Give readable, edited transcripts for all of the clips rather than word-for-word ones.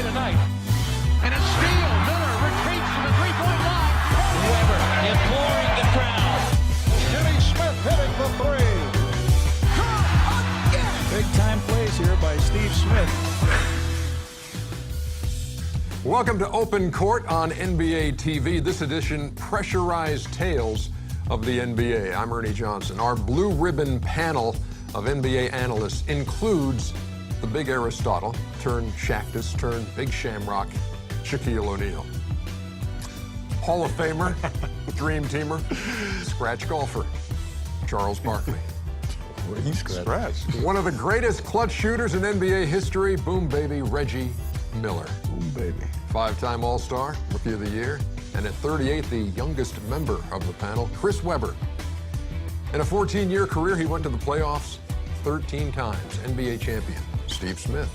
tonight. And a steal. Miller retreats to the three-point line. Weber imploring the crowd. Jimmy Smith hitting the three. Big-time plays here by Steve Smith. Welcome to Open Court on NBA TV. This edition, Pressurized Tales of the NBA. I'm Ernie Johnson. Our blue ribbon panel of NBA analysts includes the big Aristotle, turned Shactus, turned big Shamrock, Shaquille O'Neal. Hall of Famer, Dream Teamer, scratch golfer, Charles Barkley. What did he scratch? One of the greatest clutch shooters in NBA history, boom baby, Reggie Miller. Boom baby. Five-time All-Star, Rookie of the Year, and at 38, the youngest member of the panel, Chris Webber. In a 14-year career, he went to the playoffs 13 times. NBA champion, Steve Smith.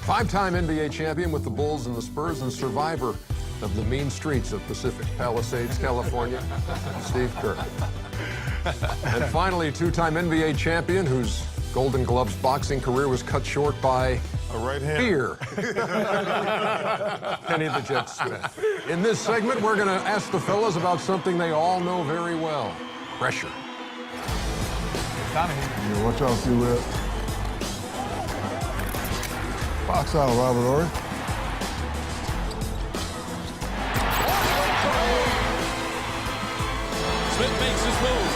Five-time NBA champion with the Bulls and the Spurs, and survivor of the mean streets of Pacific Palisades, California, Steve Kerr. And finally, two-time NBA champion whose Golden Gloves boxing career was cut short by A right hand. fear. Kenny the Jet Smith. In this segment, we're going to ask the fellas about something they all know very well: pressure. Yeah, watch out, C-Web. Box out, Robert Ory. Smith makes his move.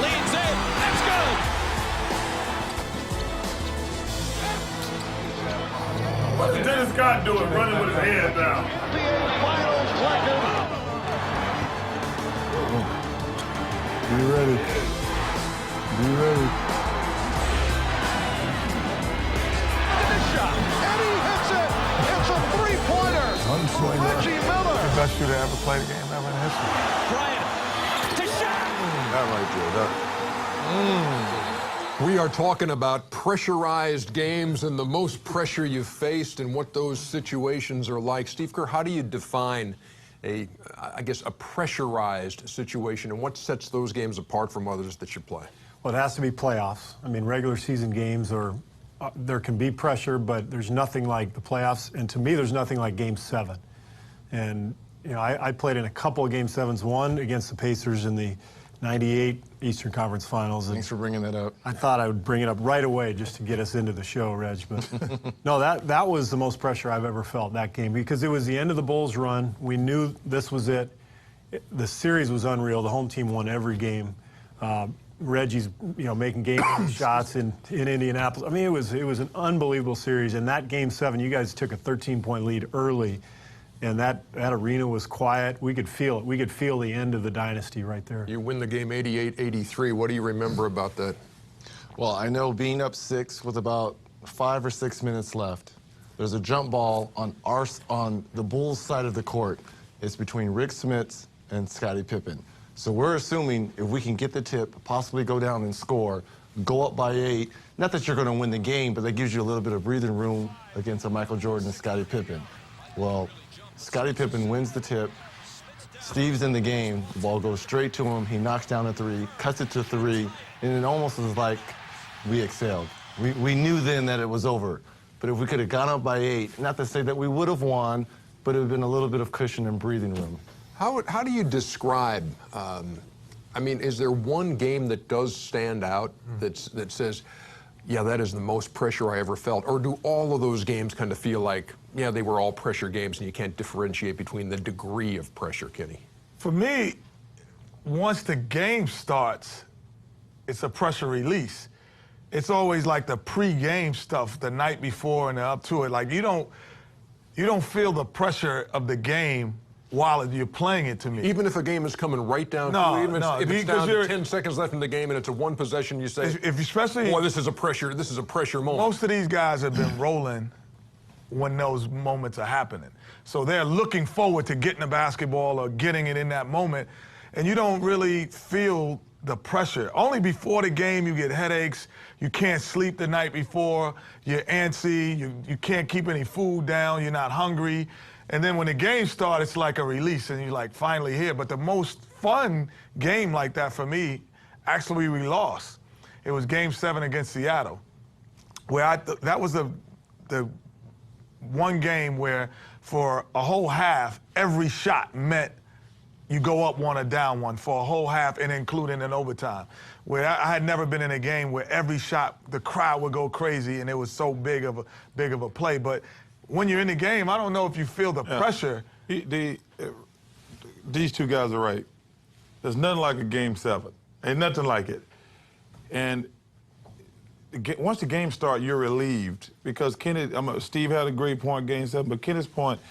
Leans in. That's good. What is Dennis Scott doing, running with his head down? NBA Finals record. Be ready. Be ready. And a shot. And he hits it. It's a three-pointer. Unswinger. Reggie Miller. The best shooter ever played a game ever in history. Bryant to shot. That right there. We are talking about pressurized games and the most pressure you've faced and what those situations are like. Steve Kerr, how do you define a pressurized situation, and what sets those games apart from others that you play? Well, it has to be playoffs. I mean, regular season games are, there can be pressure, but there's nothing like the playoffs. And to me, there's nothing like Game 7. And, you know, I played in a couple of Game 7s, one against the Pacers in the 98 Eastern Conference Finals. Thanks for bringing that up. I thought I would bring it up right away just to get us into the show, Reg. But no, that was the most pressure I've ever felt, that game, because it was the end of the Bulls' run. We knew this was it. The series was unreal. The home team won every game. Reggie's, making game shots in Indianapolis. I mean, it was an unbelievable series. And that Game 7, you guys took a 13-point lead early, and that arena was quiet. We could feel it. We could feel the end of the dynasty right there. You win the game 88-83. What do you remember about that? Well, I know being up 6 with about 5 or 6 minutes left. There's a jump ball on the Bulls' side of the court. It's between Rick Smits and Scottie Pippen. So we're assuming if we can get the tip, possibly go down and score, go up by 8. Not that you're going to win the game, but that gives you a little bit of breathing room against a Michael Jordan and Scottie Pippen. Well, Scottie Pippen wins the tip. Steve's in the game. The ball goes straight to him. He knocks down a 3, cuts it to 3, and it almost was like we excelled. We knew then that it was over. But if we could have gone up by 8, not to say that we would have won, but it would have been a little bit of cushion and breathing room. How do you describe, is there one game that does stand out that says, yeah, that is the most pressure I ever felt? Or do all of those games kind of feel like, yeah, they were all pressure games and you can't differentiate between the degree of pressure, Kenny? For me, once the game starts, it's a pressure release. It's always like the pre-game stuff the night before and up to it. Like you don't feel the pressure of the game while you're playing it, to me. Even if a game is coming right down to it, if it's down to 10 seconds left in the game and it's a one possession, you say, especially, boy, this is a pressure moment. Most of these guys have been rolling when those moments are happening. So they're looking forward to getting the basketball or getting it in that moment, and you don't really feel the pressure. Only before the game you get headaches, you can't sleep the night before, you're antsy, you can't keep any food down, you're not hungry. And then when the game starts, it's like a release, and you're like, finally here. But the most fun game like that for me, actually we lost. It was Game 7 against Seattle, where that was the one game where for a whole half, every shot meant you go up one or down one for a whole half, and including an overtime. Where I had never been in a game where every shot, the crowd would go crazy, and it was so big of a play. But when you're in the game, I don't know if you feel the pressure. These two guys are right. There's nothing like a Game 7. Ain't nothing like it. And once the game starts, you're relieved because Steve had a great point, Game 7, but Kenny's point,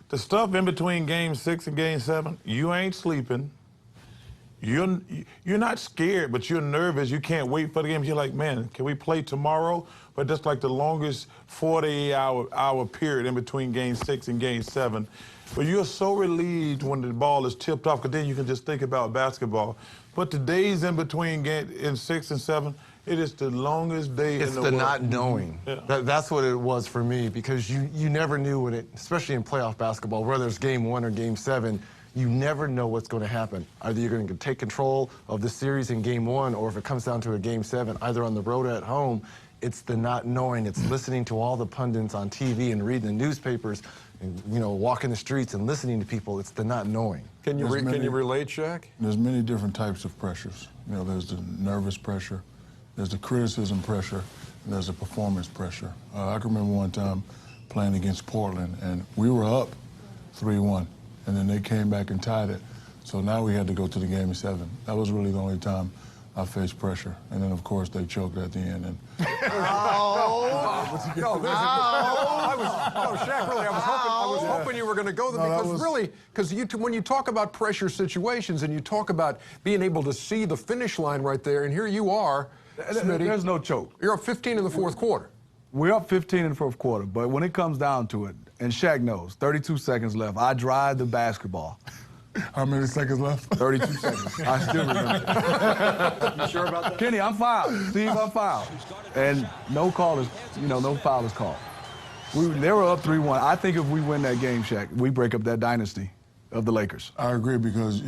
the stuff in between Game 6 and Game 7, you ain't sleeping. You're not scared, but you're nervous. You can't wait for the game. You're like, man, can we play tomorrow? But that's like the longest 48-hour period in between Game 6 and Game 7. But you're so relieved when the ball is tipped off, because then you can just think about basketball. But the days in between in 6 and 7, it is the longest day in the world. It's the not knowing. Yeah. That's what it was for me, because you never knew what it, especially in playoff basketball, whether it's Game 1 or Game 7, you never know what's going to happen. Either you're going to take control of the series in Game 1, or if it comes down to a Game 7, either on the road or at home, it's the not knowing. It's listening to all the pundits on TV and reading the newspapers and, walking the streets and listening to people. It's the not knowing. Can you relate, Shaq? There's many different types of pressures. There's the nervous pressure, there's the criticism pressure, and there's the performance pressure. I can remember one time playing against Portland, and we were up 3-1, and then they came back and tied it. So now we had to go to the Game 7. That was really the only time I faced pressure. And then, of course, they choked at the end. And Shaq, really, I was hoping you were going to go there, because when you talk about pressure situations and you talk about being able to see the finish line right there, and here you are, Smitty. There's no choke. You're up 15 in the fourth quarter. We're up 15 in the fourth quarter, but when it comes down to it, and Shaq knows, 32 seconds left, I drive the basketball. how many seconds left? 32 seconds. I still remember. You sure about that? Kenny, I'm fouled. Steve, I'm fouled. And no call is, no foul is called. They were up 3-1. I think if we win that game, Shaq, we break up that dynasty of the Lakers. I agree, because,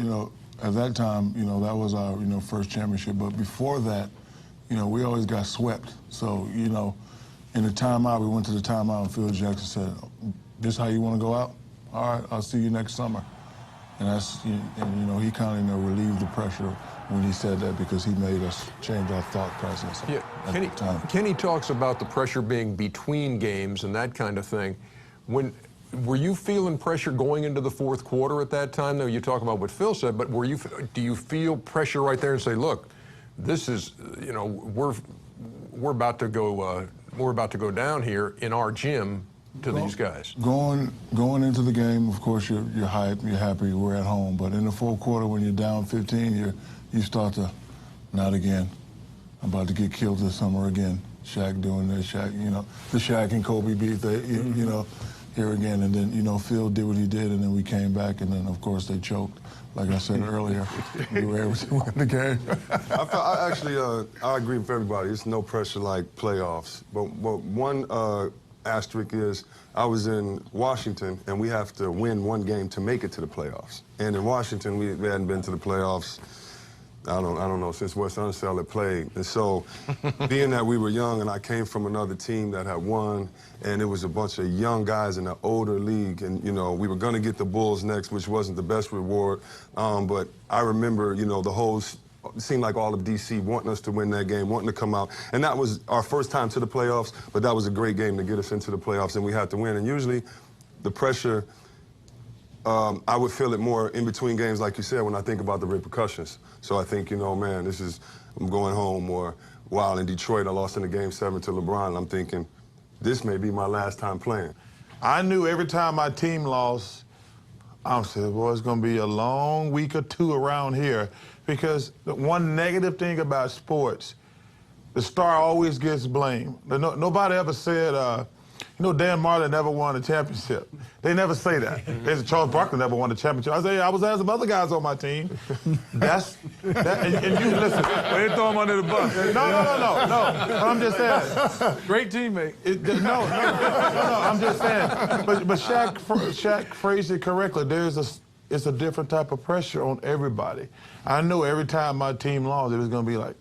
at that time, that was our, first championship. But before that, we always got swept. So, in the timeout, we went to the timeout, and Phil Jackson said, "This how you want to go out? All right, I'll see you next summer." And he kind of relieved the pressure when he said that, because he made us change our thought process at the time. Kenny talks about the pressure being between games and that kind of thing. Were you feeling pressure going into the fourth quarter at that time? Though you talk about what Phil said, but do you feel pressure right there and say, look, this is, we're about to go down here in our gym to these guys? Going into the game, of course, you're hyped, you're happy, we're at home. But in the fourth quarter, when you're down 15, you start to, not again. I'm about to get killed this summer again. Shaq doing this, Shaq, the Shaq and Kobe beat, here again. And then, Phil did what he did, and then we came back, and then, of course, they choked. Like I said earlier, we were able to win the game. I agree with everybody. It's no pressure like playoffs. But one asterisk is, I was in Washington, and we have to win one game to make it to the playoffs. And in Washington, we hadn't been to the playoffs, I don't know, since West Unseld had played. And so, being that we were young, and I came from another team that had won, and it was a bunch of young guys in the older league, and, we were going to get the Bulls next, which wasn't the best reward. But I remember, the whole, it seemed like all of D.C. wanting us to win that game, wanting to come out. And that was our first time to the playoffs, but that was a great game to get us into the playoffs, and we had to win. And usually, the pressure, I would feel it more in between games, like you said, when I think about the repercussions. So I think, man, I'm going home. Or while in Detroit, I lost in the Game 7 to LeBron, and I'm thinking, this may be my last time playing. I knew every time my team lost, I said, boy, it's going to be a long week or two around here, because the one negative thing about sports, the star always gets blamed. Nobody ever said, Dan Marlin never won a championship. They never say that. Charles Barkley never won a championship. I say, I was having some other guys on my team. And you listen. They throw him under the bus. No. I'm just saying. Great teammate. No. I'm just saying. But Shaq phrased it correctly. It's a different type of pressure on everybody. I knew every time my team lost, it was going to be like,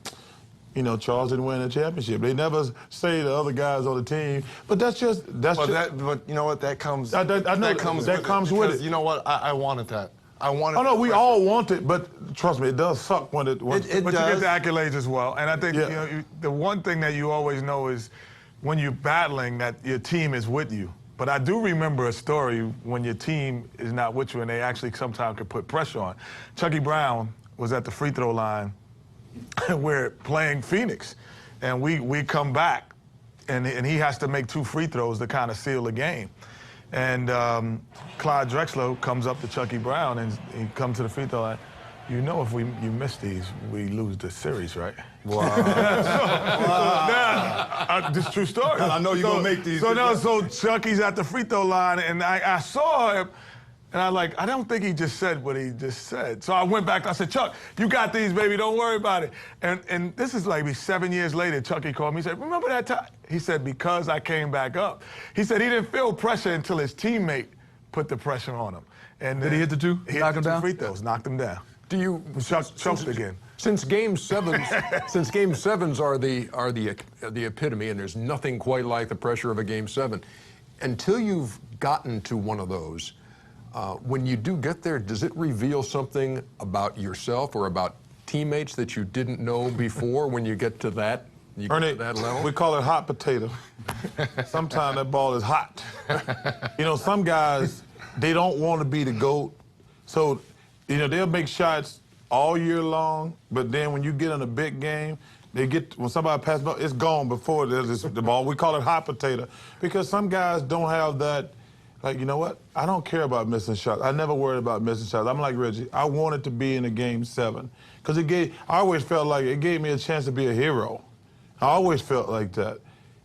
Charles didn't win a championship. They never say the other guys on the team, but that's just. But you know what? That comes. I know that comes with it. You know what? I wanted that. I wanted. Oh no, we all want it, but trust me, it does suck when it. But you get the accolades as well, and I think the one thing that you always know is when you're battling that your team is with you. But I do remember a story when your team is not with you and they actually sometimes could put pressure on. Chucky Brown was at the free throw line. We're playing Phoenix, and we come back, and he has to make 2 free throws to kind of seal the game. And Clyde Drexler comes up to Chucky Brown, and he comes to the free throw line. You know, if you miss these, we lose the series, right? Wow. This is a true story. I know you're going to make these. So Chucky's at the free throw line, and I saw him, and I don't think he just said what he just said. So I went back, I said, Chuck, you got these, baby, don't worry about it. And this is like 7 years later, Chucky called me, he said, remember that time? He said, because I came back up. He said he didn't feel pressure until his teammate put the pressure on him. And did he hit the 2? He hit the 2 free throws, knocked him down. Do you choked again? Since Game 7s, since Game 7s are the epitome, and there's nothing quite like the pressure of a Game 7. Until you've gotten to one of those, when you do get there, does it reveal something about yourself or about teammates that you didn't know before when you get to that? Ernie, that level? we call it hot potato. Sometimes that ball is hot. Some guys, they don't want to be the GOAT, so. They'll make shots all year long, but then when you get in a big game, when somebody passes the ball, it's gone before there's the ball. We call it hot potato because some guys don't have that, like, you know what? I don't care about missing shots. I never worried about missing shots. I'm like Reggie. I wanted to be in a Game 7 because I always felt like it gave me a chance to be a hero. I always felt like that.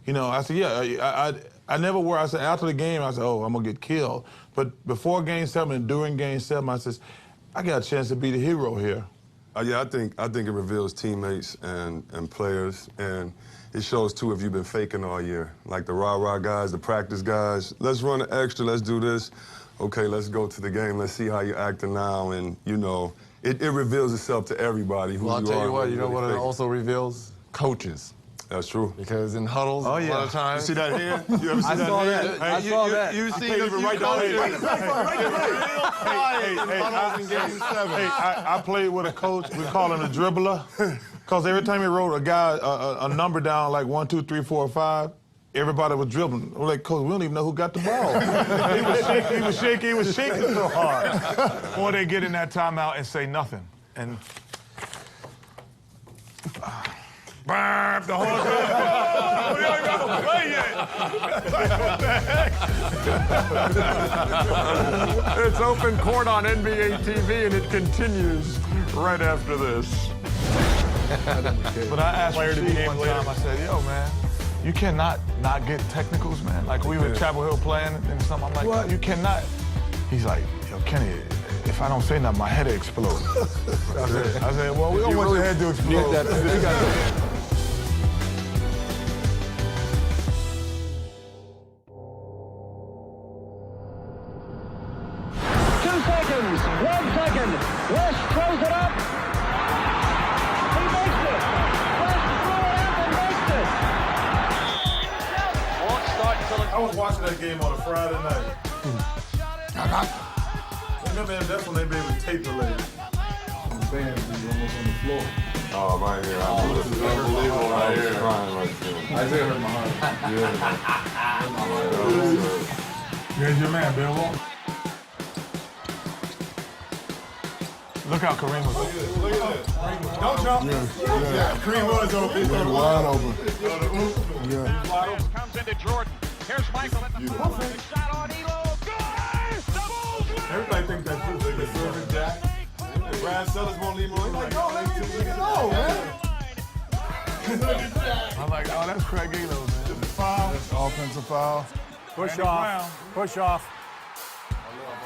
I said, yeah, I never worried. I said, after the game, I said, oh, I'm going to get killed. But before Game 7 and during Game 7, I said, I got a chance to be the hero here. Yeah, I think it reveals teammates and players, and it shows too if you've been faking all year. Like the rah-rah guys, the practice guys. Let's run an extra. Let's do this. Okay, let's go to the game. Let's see how you're acting now, and it reveals itself to everybody who you are. Well, I'll tell you what. You know what it also reveals? Coaches. That's true. Because in huddles, a lot of times. You see that hand? You ever see that hand? I saw that. You see it right down here. I played with a coach. We call him a dribbler. Because every time he wrote a guy a number down, like 1, 2, 3, 4, 5, everybody was dribbling. We're like, Coach, we don't even know who got the ball. He was shaking so hard. Or they get in that timeout and say nothing. And the whole time. We don't even have to play yet. It's Open Court on NBA TV, and it continues right after this. But I asked Steve one time, I said, yo, man, you cannot not get technicals, man. Like, we were at Chapel Hill playing and something. I'm like, what? You cannot. He's like, yo, Kenny, if I don't say nothing, my head will explode. I said, well, we don't want your head to explode. West throws it up. He makes it. West threw it up and makes it. Won't start until it's... I was watching that game on a Friday night. Remember, that's when they be able to tape the leg. The fans was almost on the floor. Oh, right here. This is unbelievable right here. Crying right there. Isaiah hurt my heart. Here's your man, Bill Walton. Look how Kareem was open. Look at this. Don't jump. Yeah. Kareem was open. Yeah, wide open. Yeah. Comes into Jordan. Here's Michael at the front. The shot on Elo. Good! Doubles! Everybody thinks that's true. They get serving Jack. Brad Sellers won't leave him. He's like, no, let me go, man. I'm like, oh, that's Craig Elo, man. Foul. Offensive foul. Push off. Push off.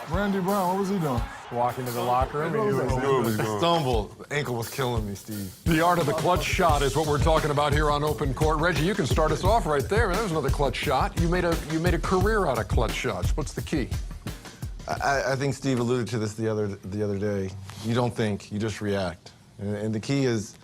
Randy Brown, what was he doing? Walking to the locker room. He was Stumble. The ankle was killing me, Steve. The art of the clutch shot is what we're talking about here on Open Court. Reggie, you can start us off right there. That was another clutch shot. You made a career out of clutch shots. What's the key? I think Steve alluded to this the other day. You don't think, you just react. And the key is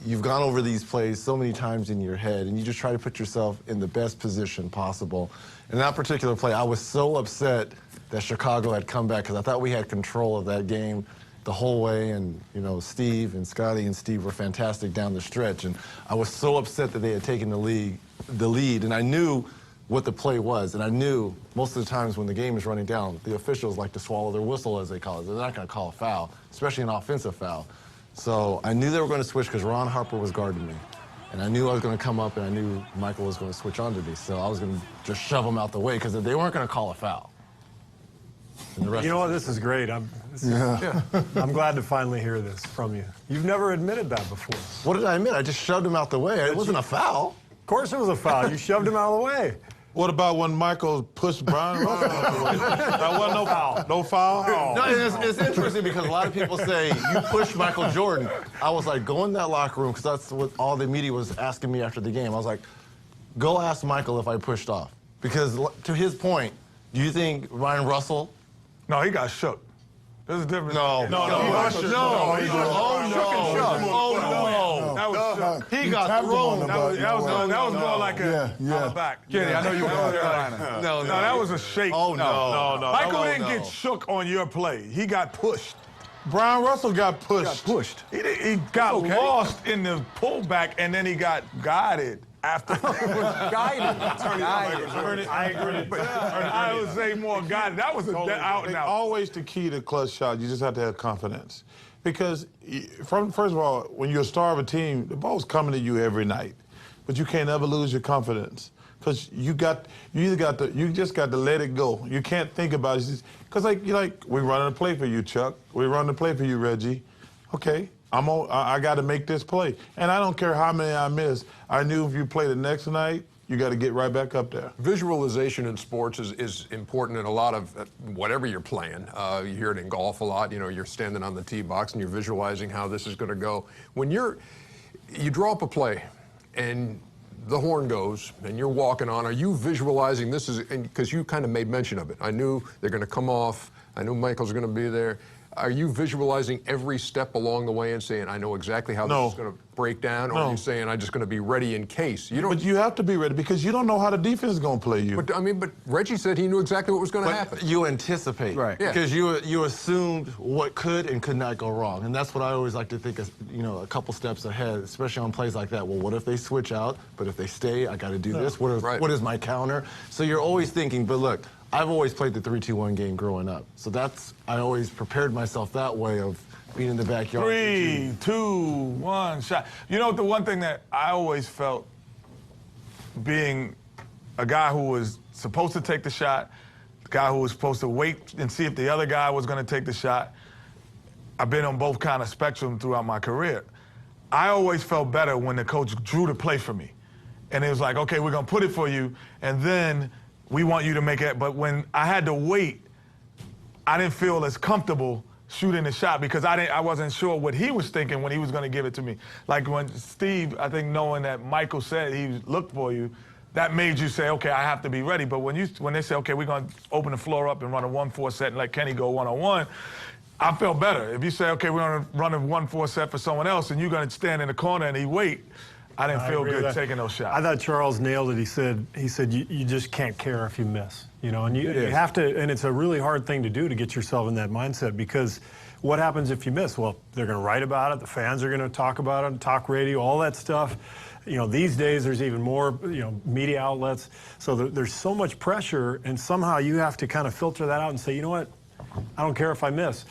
you've gone over these plays so many times in your head, and you just try to put yourself in the best position possible. In that particular play, I was so upset that Chicago had come back because I thought we had control of that game the whole way, and Steve and Scotty and Steve were fantastic down the stretch, and I was so upset that they had taken the lead, and I knew what the play was, and I knew most of the times when the game is running down, the officials like to swallow their whistle, as they call it. They're not going to call a foul, especially an offensive foul. So I knew they were going to switch because Ron Harper was guarding me. And I knew I was going to come up, and I knew Michael was going to switch onto me. So I was going to just shove him out the way because they weren't going to call a foul. You know what? This is great. I'm glad to finally hear this from you. You've never admitted that before. What did I admit? I just shoved him out the way. It wasn't a foul. Of course it was a foul. You shoved him out of the way. What about when Michael pushed Brian Russell out the way? That wasn't no foul. No foul? No, it's interesting because a lot of people say you pushed Michael Jordan. I was like, go in that locker room, because that's what all the media was asking me after the game. I was like, go ask Michael if I pushed off. Because to his point, do you think Ryan Russell? No, he got shook. There's a difference. No. He got thrown. That was more like a back. Kenny, I know you were North Carolina. No, that was a shake. Oh, no. Michael didn't get shook on your play. He got pushed. Brian Russell got pushed. He got lost in the pullback, and then he got guided after. I would say more guided. That was out and out. Always the key to clutch shot. You just have to have confidence. Because, first of all, when you're a star of a team, the ball's coming to you every night. But you can't ever lose your confidence. Because you just got to let it go. You can't think about it. Because we running a play for you, Chuck. We running a play for you, Reggie. Okay, I got to make this play. And I don't care how many I miss. I knew if you play the next night, you got to get right back up there. Visualization in sports is important in a lot of whatever you're playing. You hear it in golf a lot. You're standing on the tee box and you're visualizing how this is going to go. When you draw up a play and the horn goes and you're walking on, are you visualizing this is, because you kind of made mention of it. I knew they're going to come off. I knew Michael's going to be there. Are you visualizing every step along the way and saying, I know exactly how this is going to break down? Or are you saying, I'm just going to be ready in case? But you have to be ready because you don't know how the defense is going to play you. But Reggie said he knew exactly what was going to happen. You anticipate. Right. Yeah. Because you assumed what could and could not go wrong. And that's what I always like to think of, a couple steps ahead, especially on plays like that. Well, what if they switch out? But if they stay, I got to do this. What is my counter? So you're always thinking, but look, I've always played the 3-2-1 game growing up. So I always prepared myself that way of being in the backyard. 3, 2, 1, shot. The one thing that I always felt, being a guy who was supposed to take the shot, the guy who was supposed to wait and see if the other guy was going to take the shot, I've been on both kind of spectrum throughout my career. I always felt better when the coach drew the play for me. And it was like, okay, we're going to put it for you, and then we want you to make it. But when I had to wait, I didn't feel as comfortable shooting the shot because I wasn't sure what he was thinking when he was going to give it to me. Like when Steve, I think knowing that Michael said he looked for you, that made you say, okay, I have to be ready. But when they say, okay, we're going to open the floor up and run a 1-4 set and let Kenny go one-on-one, I felt better. If you say, okay, we're going to run a 1-4 set for someone else and you're going to stand in the corner and he wait, I didn't feel good taking those shots. I thought Charles nailed it. He said you just can't care if you miss, and you have to, and it's a really hard thing to do to get yourself in that mindset because what happens if you miss? Well, they're going to write about it. The fans are going to talk about it, talk radio, all that stuff. These days there's even more, media outlets. So there's so much pressure, and somehow you have to kind of filter that out and say, you know what? I don't care if I miss.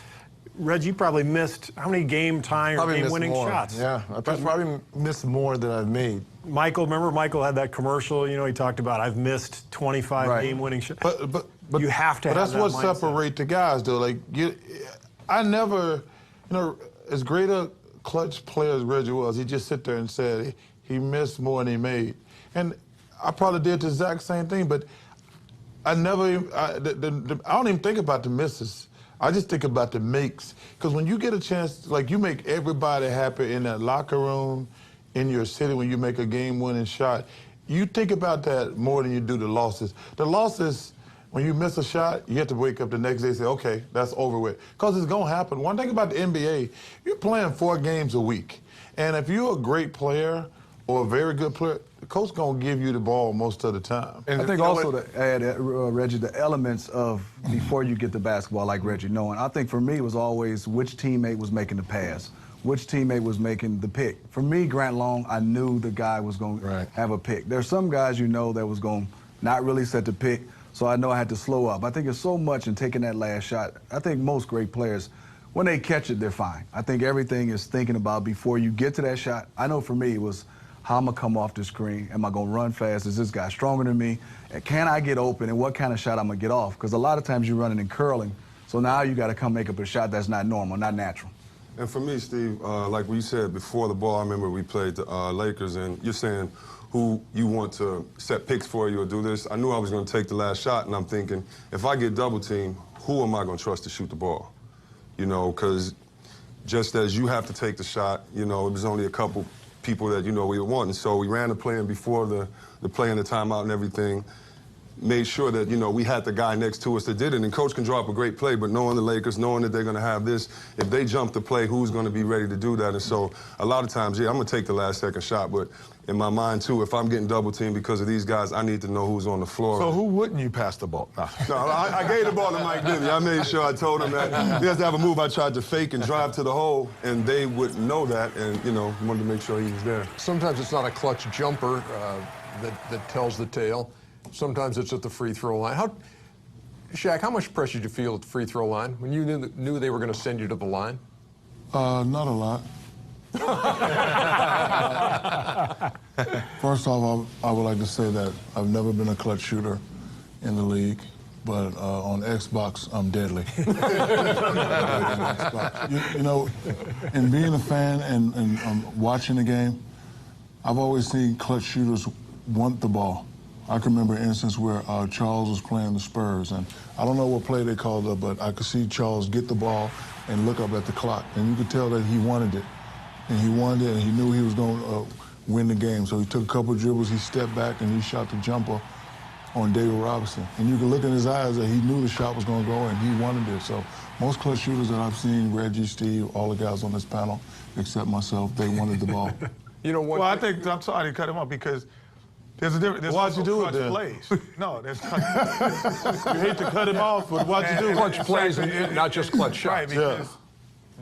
Reg, you probably missed how many game-tying or game-winning shots? Yeah, I probably missed more than I've made. Remember Michael had that commercial, he talked about, I've missed 25 game-winning shots. But you have to have that mindset. But that's what separates the guys, though. I never, as great a clutch player as Reggie was, he just sit there and said he missed more than he made. And I probably did the exact same thing, but I never, I don't even think about the misses. I just think about the makes. Because when you get a chance, you make everybody happy in that locker room, in your city when you make a game-winning shot, you think about that more than you do the losses. The losses, when you miss a shot, you have to wake up the next day and say, okay, that's over with. Because it's going to happen. One thing about the NBA, you're playing 4 games a week. And if you're a great player or a very good player, the coach going to give you the ball most of the time. And I think also to add, Reggie, the elements of before you get the basketball, like Reggie knowing, I think for me it was always which teammate was making the pass, which teammate was making the pick. For me, Grant Long, I knew the guy was going to have a pick. There's some guys you know that was going to not really set the pick, so I know I had to slow up. I think it's so much in taking that last shot. I think most great players, when they catch it, they're fine. I think everything is thinking about before you get to that shot. I know for me it was, how am I come off the screen? Am I going to run fast? Is this guy stronger than me? And can I get open? And what kind of shot I'm going to get off? Because a lot of times you're running and curling, so now you got to come make up a shot that's not normal, not natural. And for me, Steve, like we said before the ball, I remember we played the Lakers, and you're saying who you want to set picks for you or do this. I knew I was going to take the last shot, and I'm thinking, if I get double teamed, who am I going to trust to shoot the ball? You know, because just as you have to take the shot, you know, it was only a couple people that, you know, we were wanting. So we ran the play in before the play and the timeout and everything, made sure that, you know, we had the guy next to us that did it. And coach can draw up a great play, but knowing the Lakers, knowing that they're going to have this, if they jump the play, who's going to be ready to do that? And so a lot of times, yeah, I'm going to take the last second shot, but in my mind, too, if I'm getting double teamed because of these guys, I need to know who's on the floor. So who wouldn't you pass the ball? No, I gave the ball to Mike Bibby. I made sure I told him that he has to have a move. I tried to fake and drive to the hole, and they would know that, and, you know, wanted to make sure he was there. Sometimes it's not a clutch jumper that tells the tale. Sometimes it's at the free throw line. Shaq, how much pressure did you feel at the free throw line when you knew they were going to send you to the line? Not a lot. First off, I would like to say that I've never been a clutch shooter in the league, but on Xbox, I'm deadly. You know, in being a fan and watching the game, I've always seen clutch shooters want the ball. I can remember an instance where Charles was playing the Spurs, and I don't know what play they called up, but I could see Charles get the ball and look up at the clock, and you could tell that he wanted it. And he wanted it, and he knew he was going to win the game. So he took a couple dribbles, he stepped back, and he shot the jumper on David Robinson. And you could look in his eyes that he knew the shot was going to go, and he wanted it. So most clutch shooters that I've seen, Reggie, Steve, all the guys on this panel, except myself, they wanted the ball. You know what? Well, I think, I'm sorry to cut him off because there's a difference. There's Why'd you do it then? Plays. No, there's You hate to cut him off, but why'd you do it? Clutch plays and not just clutch shots. Right, because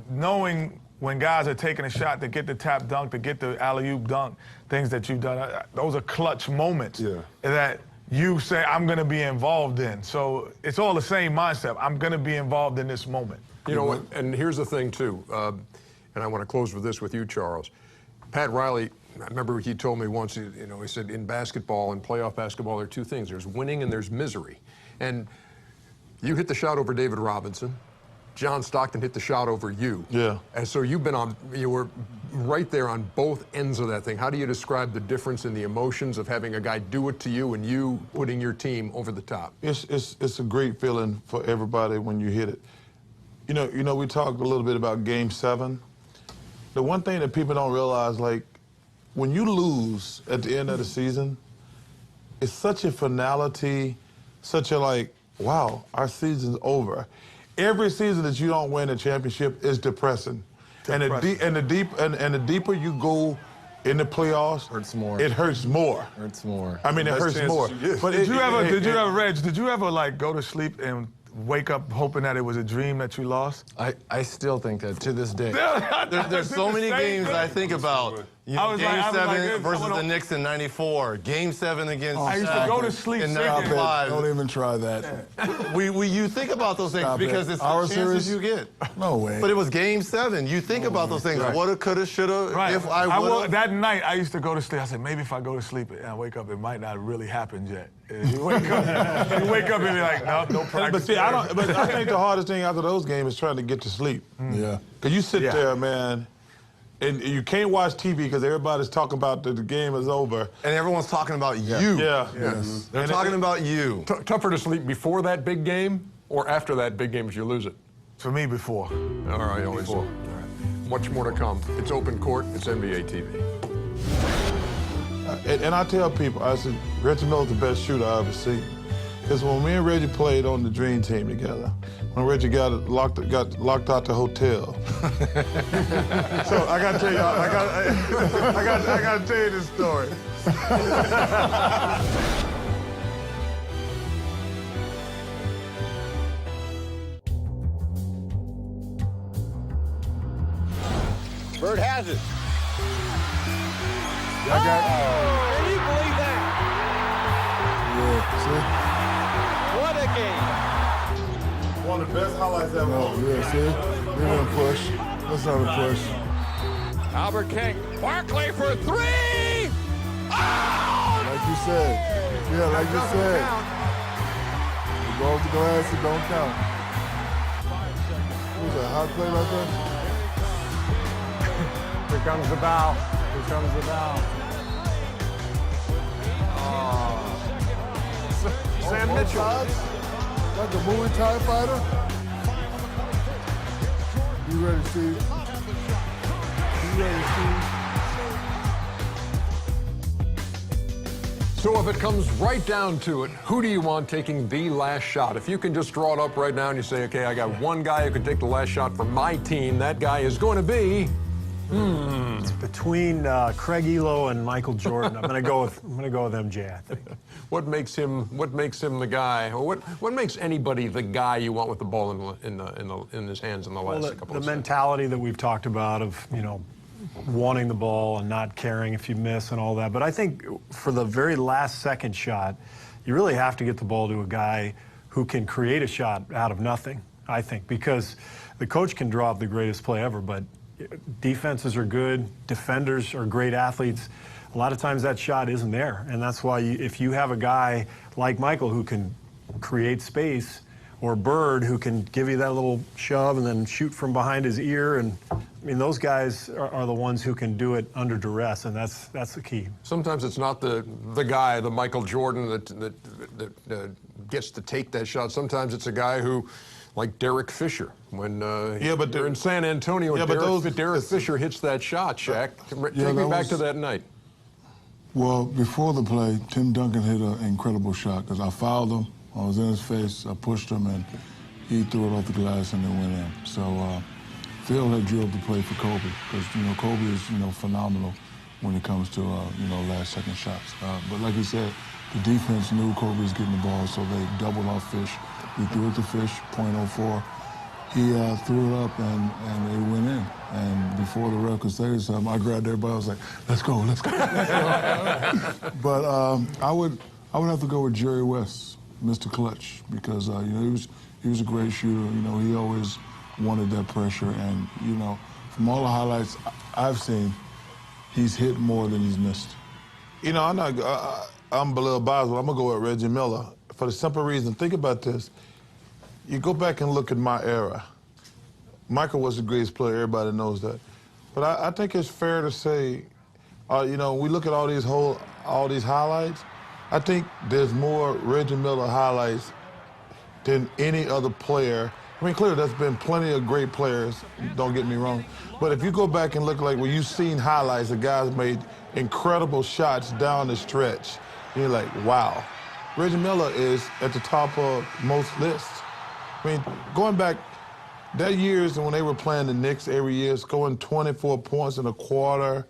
knowing when guys are taking a shot to get the tap dunk, to get the alley-oop dunk, things that you've done, those are clutch moments that you say, I'm going to be involved in. So it's all the same mindset. I'm going to be involved in this moment. You know, and here's the thing, too, and I want to close with this with you, Charles. Pat Riley, I remember he told me once, he said, in basketball, in playoff basketball, there are two things. There's winning and there's misery. And you hit the shot over David Robinson. John Stockton hit the shot over you. Yeah. And so you were right there on both ends of that thing. How do you describe the difference in the emotions of having a guy do it to you and you putting your team over the top? It's a great feeling for everybody when you hit it. You know, we talked a little bit about Game 7. The one thing that people don't realize, like, when you lose at the end of the season, it's such a finality, such a like, wow, our season's over. Every season that you don't win a championship is depressing. And the deeper you go in the playoffs, hurts more. It hurts more. Hurts more. I mean, it hurts more. But did you ever like go to sleep and wake up hoping that it was a dream that you lost? I still think that to this day. There's so many games I think about. You know, Game 7 versus the Knicks in '94. Game 7 against I used to go to sleep in thinking. '95. Don't even try that. You think about those things because it's the chances you get. No way. But it was Game 7. You think about those things. Right. Woulda, coulda, shoulda. Right. If I woulda. That night, I used to go to sleep. I said, maybe if I go to sleep and I wake up, it might not really happen yet. You wake up and be like, no practice. But see, I think the hardest thing after those games is trying to get to sleep. Yeah. Because you sit there, man, and you can't watch TV because everybody's talking about the game is over. And everyone's talking about you. Yeah. Yes. They're talking about you. Tougher to sleep before that big game or after that big game if you lose it? For me, before. All right, always. All right. Much more to come. It's Open Court. It's NBA TV. And I tell people, I said, Reggie Miller's the best shooter I ever seen. Because when me and Reggie played on the Dream Team together, when Reggie got locked out the hotel. So I gotta tell y'all, I gotta tell you this story. Bird has it. Y'all got Can you believe that? Yeah, What a game. One of the best highlights ever. see? No, yeah, see? They didn't push. That's not a push. Albert King. Barkley for three. Oh! Like you said. Yeah, like you said. You go off the glass, it don't count. What was that, hot play like that? Here comes the bow. Here comes the bow. Sam Mitchell. Like the movie TIE Fighter. You ready, Steve? You ready, Steve? So if it comes right down to it, who do you want taking the last shot? If you can just draw it up right now and you say, okay, I got one guy who can take the last shot for my team, that guy is going to be... It's between Craig Elo and Michael Jordan. I'm gonna go with MJ, I think. What makes him the guy? Or what makes anybody the guy you want with the ball in his hands in the last couple of The seconds? mentality that we've talked about of, wanting the ball and not caring if you miss and all that. But I think for the very last second shot, you really have to get the ball to a guy who can create a shot out of nothing, I think, because the coach can draw up the greatest play ever, but defenses are good, defenders are great athletes. A lot of times that shot isn't there, and that's why if you have a guy like Michael who can create space, or Bird who can give you that little shove and then shoot from behind his ear, and I mean those guys are the ones who can do it under duress, and that's the key. Sometimes it's not the guy, the Michael Jordan that gets to take that shot. Sometimes it's a guy who, like Derek Fisher, when they're in San Antonio, Derek Fisher hits that shot, Shaq. Take me back to that night. Well, before the play, Tim Duncan hit an incredible shot because I fouled him. I was in his face, I pushed him, and he threw it off the glass and it went in. So Phil had drilled the play for Kobe because, Kobe is, phenomenal when it comes to, last second shots. But like you said, the defense knew Kobe was getting the ball, so they doubled off Fish. We threw it to Fish, .04. He threw it up and it went in. And before the ref could say something, I grabbed everybody. I was like, let's go, let's go. But I would have to go with Jerry West, Mr. Clutch, because he was a great shooter. He always wanted that pressure. And from all the highlights I've seen, he's hit more than he's missed. I'm a little biased, but I'm gonna go with Reggie Miller for the simple reason. Think about this. You go back and look at my era. Michael was the greatest player, everybody knows that. But I think it's fair to say, we look at all these highlights, I think there's more Reggie Miller highlights than any other player. I mean, clearly there's been plenty of great players, don't get me wrong. But if you go back and look like when you've seen highlights, the guys made incredible shots down the stretch. And you're like, wow. Reggie Miller is at the top of most lists. I mean, going back, that years when they were playing the Knicks every year, scoring 24 points in a quarter,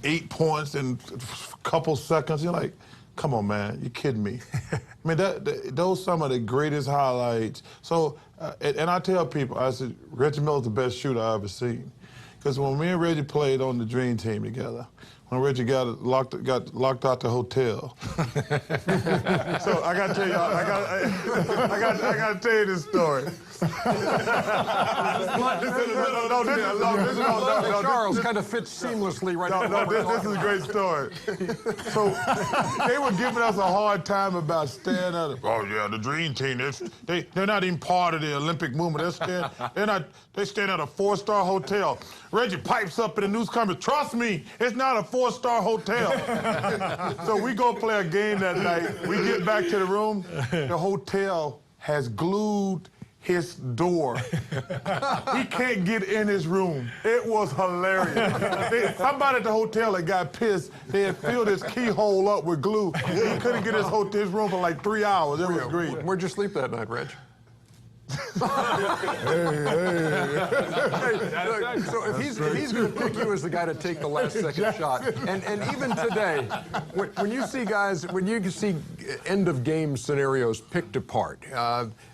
8 points in a couple seconds, you're like, come on, man, you're kidding me. I mean, those are some of the greatest highlights. So, and I tell people, I said, Reggie Miller's the best shooter I've ever seen. Because when me and Reggie played on the Dream Team together, when Reggie got locked out the hotel. So I gotta tell y'all, I gotta tell you this story. Charles kind of fits seamlessly right now. This is a great story. So they were giving us a hard time about staying at the Dream Team. They're not even part of the Olympic movement. They're staying at a 4-star hotel. Reggie pipes up in the news conference, trust me, it's not a 4-star hotel. So we go play a game that night. We get back to the room. The hotel has glued his door. He can't get in his room. It was hilarious. Somebody at the hotel that got pissed, they had filled his keyhole up with glue. He couldn't get his room for like 3 hours. It was great. Where'd you sleep that night, Reg? So if he's going to pick you as the guy to take the last second shot, and even today, when you see guys, when you see end of game scenarios picked apart,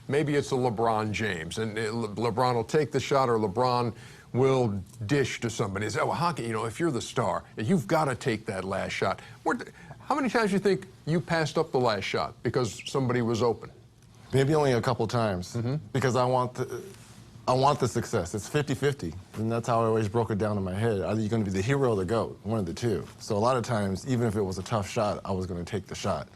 maybe it's a LeBron James, and LeBron will take the shot, or LeBron will dish to somebody. Say, oh, well, hockey, if you're the star, you've got to take that last shot. How many times do you think you passed up the last shot because somebody was open? Maybe only a couple times, because I want the success. It's 50-50, and that's how I always broke it down in my head. Are you going to be the hero or the GOAT? One of the two. So a lot of times, even if it was a tough shot, I was going to take the shot.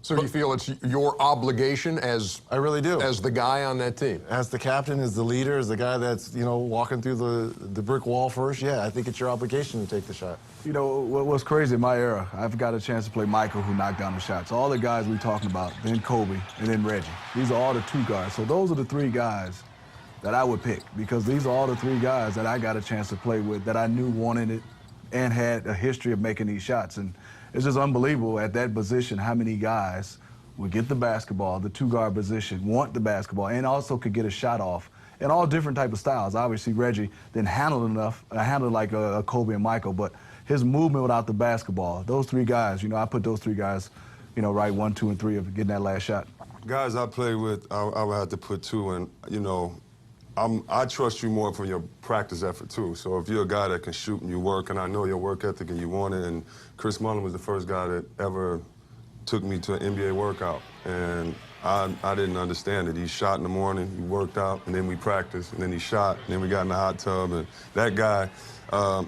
So you feel it's your obligation as I really do, as the guy on that team, as the captain, as the leader, as the guy that's walking through the brick wall first. Yeah, I think it's your obligation to take the shot. What's crazy in my era, I've got a chance to play Michael, who knocked down the shots. All the guys we're talking about, then Kobe, and then Reggie. These are all the two guards. So those are the three guys that I would pick, because these are all the three guys that I got a chance to play with, that I knew wanted it and had a history of making these shots. And it's just unbelievable at that position how many guys would get the basketball, the two-guard position, want the basketball, and also could get a shot off. And all different type of styles. Obviously, Reggie didn't handle enough, handle like a Kobe and Michael, but his movement without the basketball, those three guys, I put those three guys, right 1, 2, and 3 of getting that last shot. Guys I play with, I would have to put 2 in. I trust you more from your practice effort, too. So if you're a guy that can shoot and you work, and I know your work ethic and you want it, and Chris Mullin was the first guy that ever took me to an NBA workout, and I didn't understand it. He shot in the morning, he worked out, and then we practiced, and then he shot, and then we got in the hot tub, and that guy,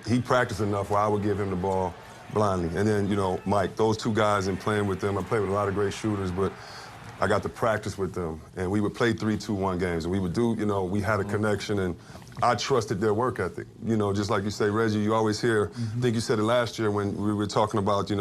he practiced enough where I would give him the ball blindly. And then, Mike, those two guys, and playing with them, I played with a lot of great shooters, but I got to practice with them, and we would play 3-2-1 games, and we would do, we had a connection, and I trusted their work ethic. Just like you say, Reggie, you always hear, I think you said it last year when we were talking about,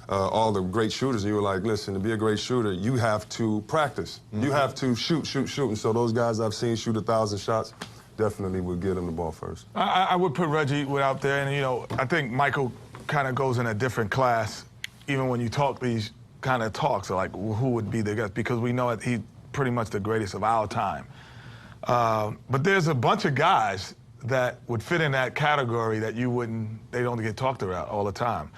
all the great shooters, and you were like, listen, to be a great shooter, you have to practice. You have to shoot. And so those guys I've seen shoot 1,000 shots definitely would get them the ball first. I would put Reggie out there, and, I think Michael kind of goes in a different class, even when you talk these kind of talks, like who would be the guy, because we know that he's pretty much the greatest of our time. But there's a bunch of guys that would fit in that category that they don't get talked about all the time.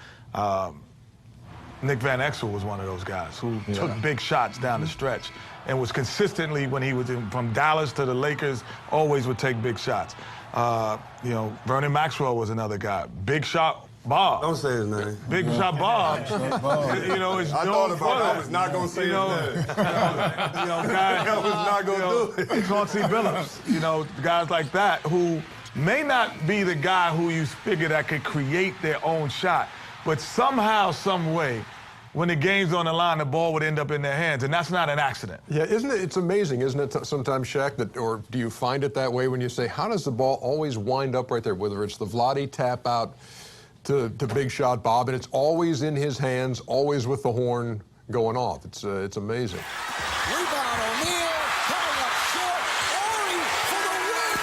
Nick Van Exel was one of those guys who took big shots down the stretch and was consistently, when he was from Dallas to the Lakers, always would take big shots. Vernon Maxwell was another guy. Big shot Bob. Don't say his name. Big shot Bob. I thought about it. I was not going to say his name. Guys, I was not going to do it. Chauncey Billups, guys like that who may not be the guy who you figure that could create their own shot, but somehow, some way, when the game's on the line, the ball would end up in their hands, and that's not an accident. Yeah, it's amazing, isn't it, sometimes, Shaq, or do you find it that way when you say, how does the ball always wind up right there, whether it's the Vlade tap out to big shot Bob, and it's always in his hands, always with the horn going off. It's amazing. Rebound O'Neal, coming up short. Ori for the win.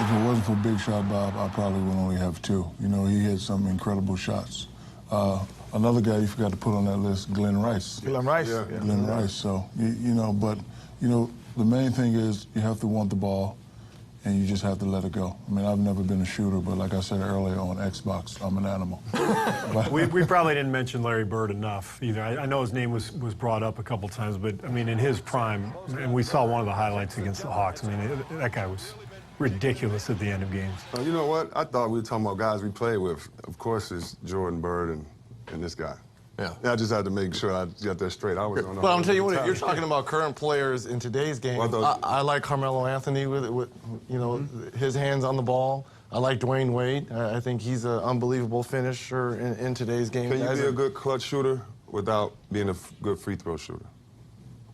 If it wasn't for Big Shot Bob, I probably would only have 2. He had some incredible shots. Another guy you forgot to put on that list, Glenn Rice. Glenn Rice? Yeah. Glenn Rice. So, but the main thing is you have to want the ball, and you just have to let it go. I mean, I've never been a shooter, but like I said earlier on Xbox, I'm an animal. We probably didn't mention Larry Bird enough either. I know his name was brought up a couple times, but I mean, in his prime, and we saw one of the highlights against the Hawks. I mean, that guy was ridiculous at the end of games. You know what? I thought we were talking about guys we played with. Of course, it's Jordan Bird and this guy. Yeah. I just had to make sure I got that straight. I was on. But I'm telling you what, you're talking about current players in today's game. I like Carmelo Anthony with his hands on the ball. I like Dwayne Wade. I think he's an unbelievable finisher in today's game. Can you be a good clutch shooter without being a good free throw shooter?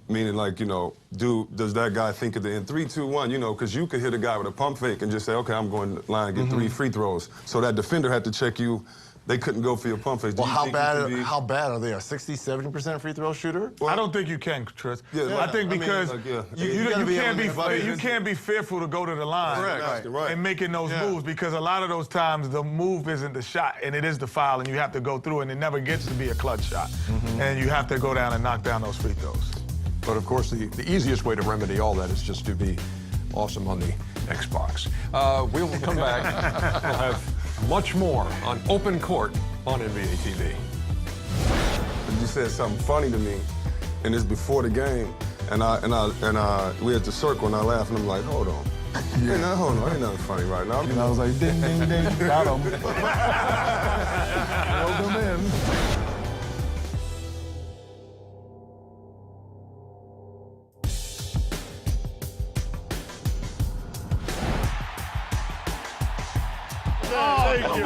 Meaning, like, does that guy think at the end, 3, 2, 1, because you could hit a guy with a pump fake and just say, okay, I'm going to line and get 3 free throws. So that defender had to check you they couldn't go for your pump fakes. Well, how bad are they? A 60, 70% free throw shooter? I don't think you can, Tris. Yeah, I think because you can't be fearful to go to the line and making those moves, because a lot of those times the move isn't the shot and it is the foul, and you have to go through, and it never gets to be a clutch shot. And you have to go down and knock down those free throws. But of course, the easiest way to remedy all that is just to be awesome on the Xbox. We will come back. We'll have much more on Open Court on NBA TV. You said something funny to me, and it's before the game, and we at the circle, and I laugh, and I'm like, hold on. Yeah. Hold on, ain't nothing funny right now. And I was like, ding, ding, ding, got him. Rolled him in. Thank you.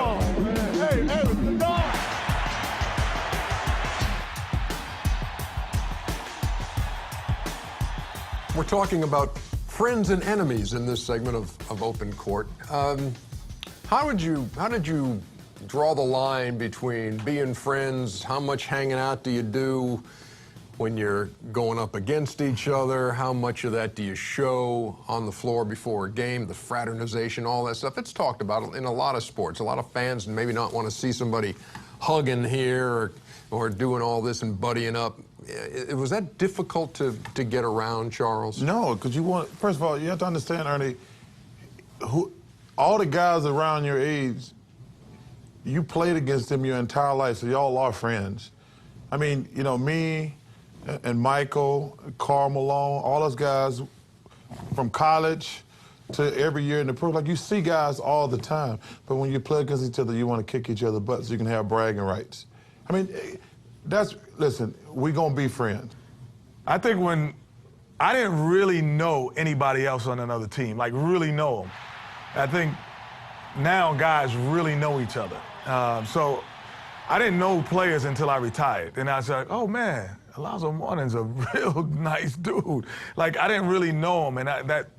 Hey, go. We're talking about friends and enemies in this segment of Open Court. How did you draw the line between being friends? How much hanging out do you do when you're going up against each other? How much of that do you show on the floor before a game? The fraternization, all that stuff. It's talked about in a lot of sports. A lot of fans maybe not want to see somebody hugging here or doing all this and buddying up. Was that difficult to get around, Charles? No, because first of all, you have to understand, Ernie, all the guys around your age, you played against them your entire life, so y'all are friends. I mean, you know, me and Michael, Karl Malone, all those guys from college to every year in the pro, like you see guys all the time, but when you play against each other, you want to kick each other butt so you can have bragging rights. I mean, listen, we gonna be friends. I think when I didn't really know anybody else on another team, like really know them. I think now guys really know each other. So I didn't know players until I retired. And I was like, oh man, Alonzo Mourning's a real nice dude. Like I didn't really know him. And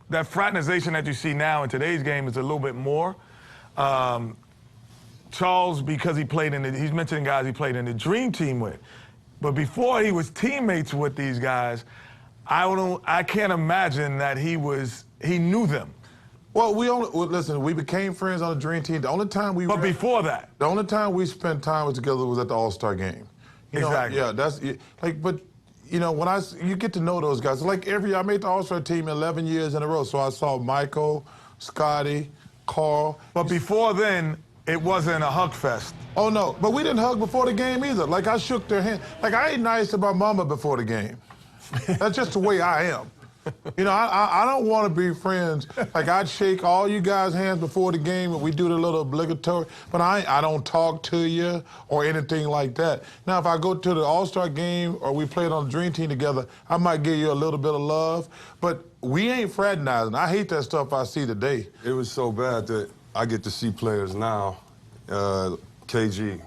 that fraternization that you see now in today's game is a little bit more. Charles, because he's mentioning guys he played in the Dream Team with. But before he was teammates with these guys, I can't imagine that he knew them. Well, listen, we became friends on the Dream Team. The only time we before that, the only time we spent time together was at the All-Star game. Exactly. Yeah, that's like, but you know, when you get to know those guys, like I made the All-Star team 11 years in a row, so I saw Michael, Scotty, Karl. But before then, it wasn't a hug fest. Oh no, but we didn't hug before the game either. Like I shook their hand. Like I ain't nice to my mama before the game. That's just the way I am. You know, I don't want to be friends. Like I'd shake all you guys' hands before the game and we do the little obligatory, but I don't talk to you or anything like that. Now, if I go to the All-Star game or we played on the Dream Team together, I might give you a little bit of love, but we ain't fraternizing. I hate that stuff I see today. It was so bad that I get to see players now. KG,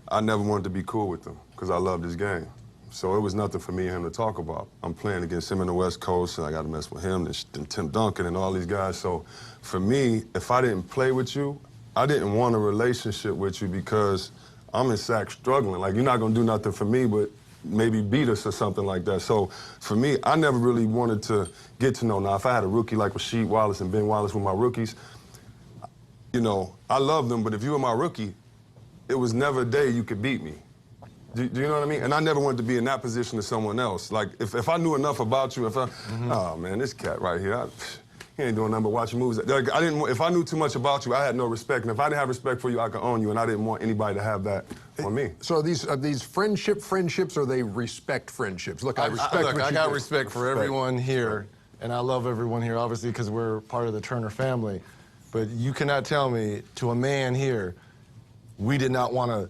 I never wanted to be cool with them because I love this game. So it was nothing for me and him to talk about. I'm playing against him in the West Coast, and I got to mess with him and Tim Duncan and all these guys. So for me, if I didn't play with you, I didn't want a relationship with you because I'm in Sac struggling. Like, you're not going to do nothing for me but maybe beat us or something like that. So for me, I never really wanted to get to know. Now, if I had a rookie like Rasheed Wallace and Ben Wallace with my rookies, you know, I love them, but if you were my rookie, it was never a day you could beat me. Do you know what I mean? And I never wanted to be in that position to someone else. Like, if I knew enough about you, oh man, this cat right here, he ain't doing nothing but watching movies. Like, if I knew too much about you, I had no respect. And if I didn't have respect for you, I could own you, and I didn't want anybody to have that on me. So are these friendships, or are they respect friendships? Look, I got respect for everyone here, and I love everyone here, obviously, because we're part of the Turner family. But you cannot tell me, to a man here, we did not want to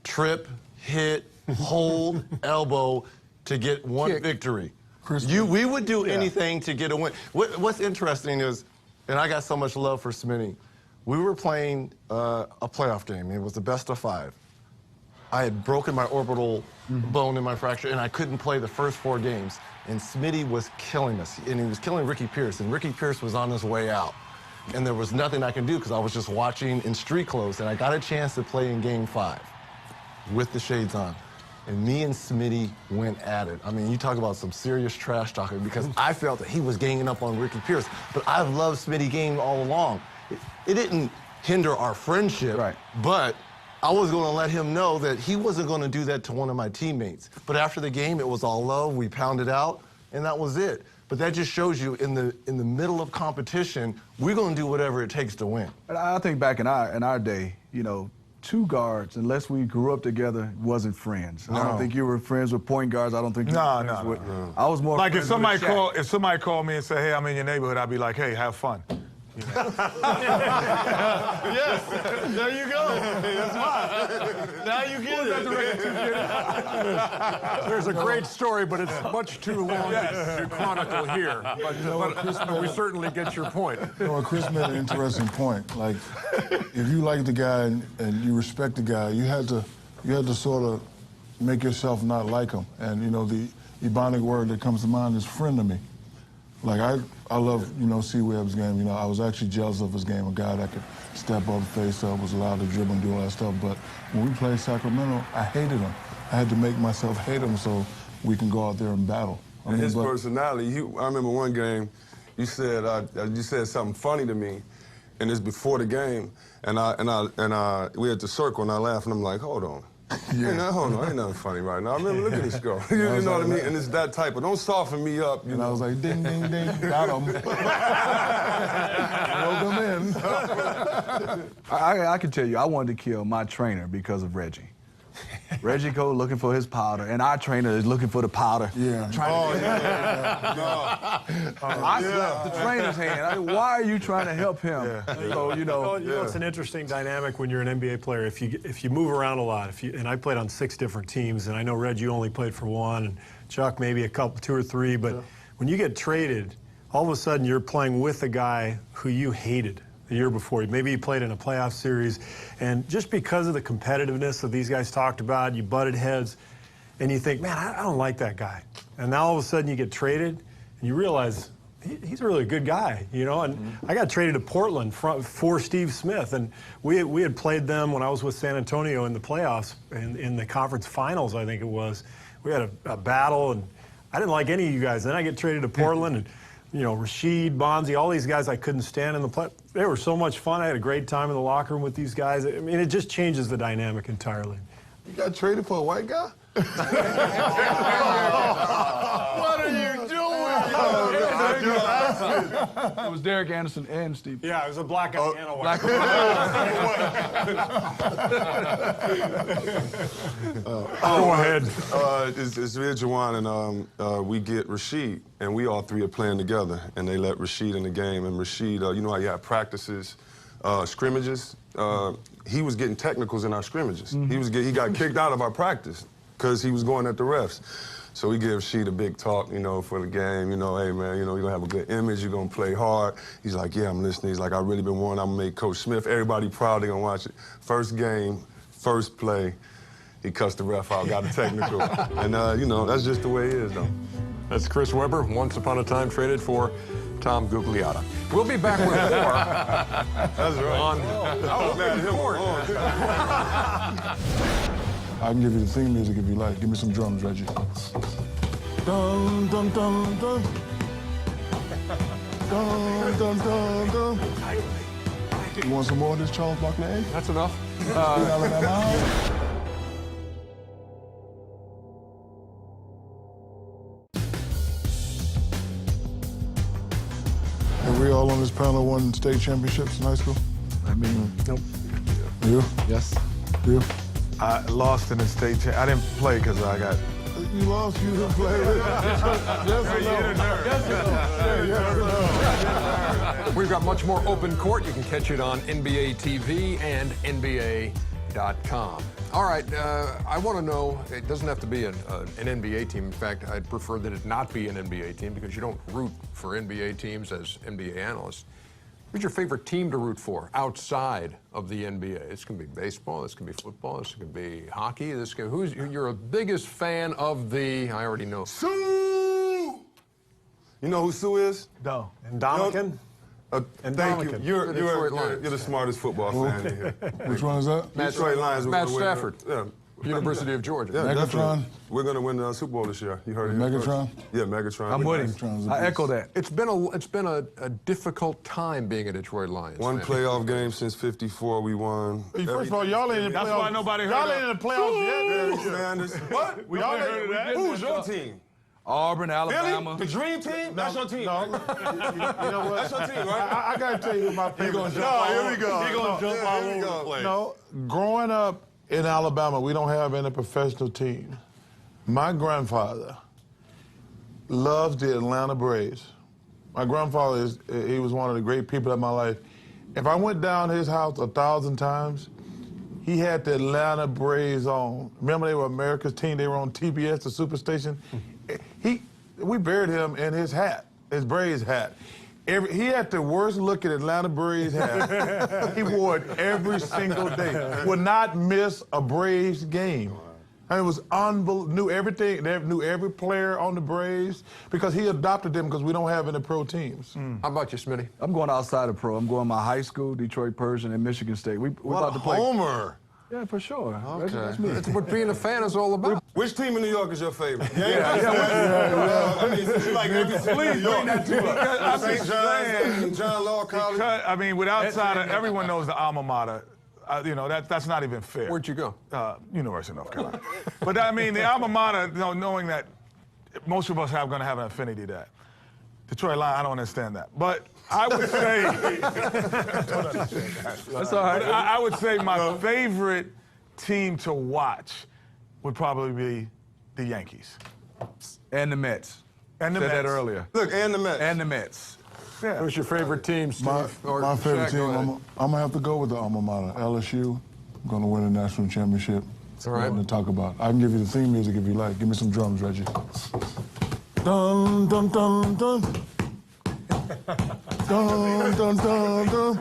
trip, hit, hold, elbow to get one victory. We would do anything to get a win. What's interesting is, and I got so much love for Smitty, we were playing a playoff game. It was the best of 5. I had broken my orbital bone in my fracture, and I couldn't play the first 4 games. And Smitty was killing us, and he was killing Ricky Pierce, and Ricky Pierce was on his way out. and there was nothing I could do because I was just watching in street clothes, and I got a chance to play in Game 5 with the shades on. And me and Smitty went at it. I mean, you talk about some serious trash talking because I felt that he was ganging up on Ricky Pierce. But I've loved Smitty game all along. It didn't hinder our friendship, right. But I was going to let him know that he wasn't going to do that to one of my teammates. But after the game, it was all love. We pounded out, and that was it. But that just shows you in the middle of competition, we're going to do whatever it takes to win. I think back in our day, you know, two guards, unless we grew up together, wasn't friends. No. I don't think you were friends with point guards. I don't think you were friends with. No. I was more like friends if somebody with Shaq. if somebody called me and said, "Hey, I'm in your neighborhood," I'd be like, "Hey, have fun." Yes, there you go. That's fine. Now you get it. There's a great story, but it's much too long to chronicle here. But we certainly get your point. You know, Chris made an interesting point. Like, if you like the guy and you respect the guy, you had to sort of make yourself not like him. And you know, the Ebonic word that comes to mind is friend to me. Like I love, you know, C-Webb's game. You know, I was actually jealous of his game, a guy that could step up, face up, was allowed to dribble and do all that stuff. But when we played Sacramento, I hated him. I had to make myself hate him so we can go out there and battle. And his personality, I remember one game, you said something funny to me, and it's before the game, and we at the circle, and I laughed, and I'm like, hold on. Yeah. Hey, now, hold on, ain't nothing funny right now. I remember, look at this go. You know what I mean? And it's that type of, don't soften me up. And I was like, ding, ding, ding, got him. Rolled him in. I can tell you, I wanted to kill my trainer because of Reggie. Reggie Cole looking for his powder, and our trainer is looking for the powder. Yeah. I slapped the trainer's hand. Why are you trying to help him? Yeah. So, you know, It's an interesting dynamic when you're an NBA player. If you move around a lot, and I played on 6 different teams, and I know Reg, you only played for 1, and Chuck maybe a couple, 2 or 3, but when you get traded, all of a sudden you're playing with a guy who you hated the year before. Maybe you played in a playoff series, and just because of the competitiveness that these guys talked about, you butted heads, and you think, man, I don't like that guy. And now all of a sudden you get traded, and you realize he's a really good guy, you know. And I got traded to Portland for Steve Smith, and we had played them when I was with San Antonio in the playoffs, in the conference finals, I think it was. We had a battle, and I didn't like any of you guys. Then I get traded to Portland, and you know, Rasheed, Bonzi, all these guys I couldn't stand in the play. They were so much fun. I had a great time in the locker room with these guys. I mean, it just changes the dynamic entirely. You got traded for a white guy? what are you doing? It was Derek Anderson and Steve. Yeah, it was a black guy and a white Go ahead. It's Red Jawan, and we get Rasheed, and we all 3 are playing together, and they let Rasheed in the game. And Rasheed, you know how you have practices, scrimmages? He was getting technicals in our scrimmages. He got kicked out of our practice because he was going at the refs. So we give Rasheed a big talk, you know, for the game. You know, hey, man, you know, you're going to have a good image. You're going to play hard. He's like, yeah, I'm listening. He's like, I've really been wanting. I'm going to make Coach Smith. Everybody proud. They're going to watch it. First game, first play, he cussed the ref out, got a technical. And, you know, that's just the way it is, though. That's Chris Webber, once upon a time traded for Tom Gugliotta. We'll be back with more. That's right. I was mad at him. I can give you the theme music if you like. Give me some drums, Reggie. Dun, dun, dun, dun. Dun, dun, dun, dun. You want some more of this Charles Barkley egg? That's enough. Have we all on this panel won state championships in high school? I mean, nope. You? Yes. You? I lost in the state champ. I didn't play because I got. You lost, you didn't play with it. Yes or no? We've got much more Open Court. You can catch it on NBA TV and NBA.com. All right, I want to know, it doesn't have to be an NBA team. In fact, I'd prefer that it not be an NBA team because you don't root for NBA teams as NBA analysts. Who's your favorite team to root for outside of the NBA? This can be baseball, this can be football, this can be hockey. Who's you're a biggest fan of the? I already know. Sue! You know who Sue is? No. And Dominican? And Thank you. Dominican. You're Detroit Lions. the smartest football fan in here. Which one is that? Detroit Lions. Matt Stafford, Yeah. University of Georgia. Yeah, Megatron? definitely. We're going to win the Super Bowl this year. You heard it. here first. Megatron? Yeah, Megatron. I'm with Megatron's him. a I beast. echo that. It's been a difficult time being a Detroit Lions One fan. playoff game since '54 we won. Hey, first of all, y'all ain't in the playoffs. That's why nobody heard Y'all of- ain't in the playoffs yet. Barry Sanders. What? Y'all ain't that. Who's your team? Auburn, Alabama. Philly? The Dream Team? That's your team. No, right? you know what? That's your team, right? I gotta tell you my favorite. Here we go. He gonna jump all Here we over go. the place. No, growing up in Alabama, we don't have any professional team. My grandfather loves the Atlanta Braves. My grandfather he was one of the great people in my life. If I went down to his house 1,000 times, he had the Atlanta Braves on. Remember, they were America's team. They were on TBS, the Superstation. We buried him in his hat, his Braves hat. He had the worst looking Atlanta Braves hat. He wore it every single day. Would not miss a Braves game. And it was unbelievable. Knew everything. They knew every player on the Braves because he adopted them because we don't have any pro teams. How about you, Smitty? I'm going outside of pro. I'm going my high school, Detroit Persian, and Michigan State. We're about to play. Homer. Yeah, for sure. Okay. That's me. That's what being a fan is all about. Which team in New York is your favorite? Yeah. I mean, since you like every team in New York. I'm St. just John's, saying. John Law College. I mean, without outside of everyone knows the alma mater. You know, that's not even fair. Where'd you go? University of North Carolina. But I mean, the alma mater, you know, knowing that most of us are going to have an affinity to that. Detroit Lions, I don't understand that. But I would say, That's all right. I would say my favorite team to watch would probably be the Yankees. And the Mets. And the Said Mets. that earlier. Look, and the Mets. And the Mets. Yeah. Who's your favorite team, Steve? My favorite Shaq, team, go ahead. I'm going to have to go with the alma mater, LSU. I'm going to win a national championship. All right. Nothing to talk about. I can give you the theme music if you like. Give me some drums, Reggie. Dun, dun, dun, dun. Dun, dun, dun, dun.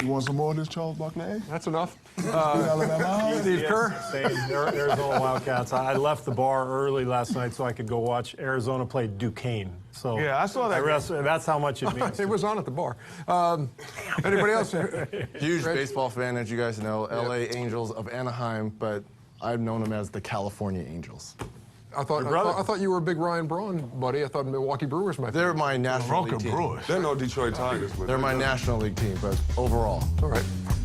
You want some more of this, Charles Barkley? That's enough. Alabama? Steve Kerr? Same, Arizona Wildcats. I left the bar early last night so I could go watch Arizona play Duquesne. So Yeah, I saw that That's how much it means. It was on at the bar. Anybody else? Huge baseball fan, as you guys know. LA Angels of Anaheim, but I've known them as the California Angels. I thought you were a big Ryan Braun buddy. I thought Milwaukee Brewers might be. They're my National Bronco League team. Brewers. They're no Detroit Tigers. But They're my National League team, but overall. All right.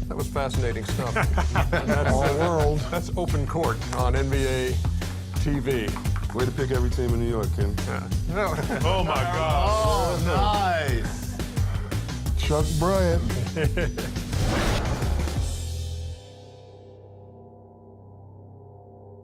That was fascinating stuff. That's, that's Open Court on NBA TV. Way to pick every team in New York, Ken. No. Oh, my God. Oh, nice. Chuck Bryant.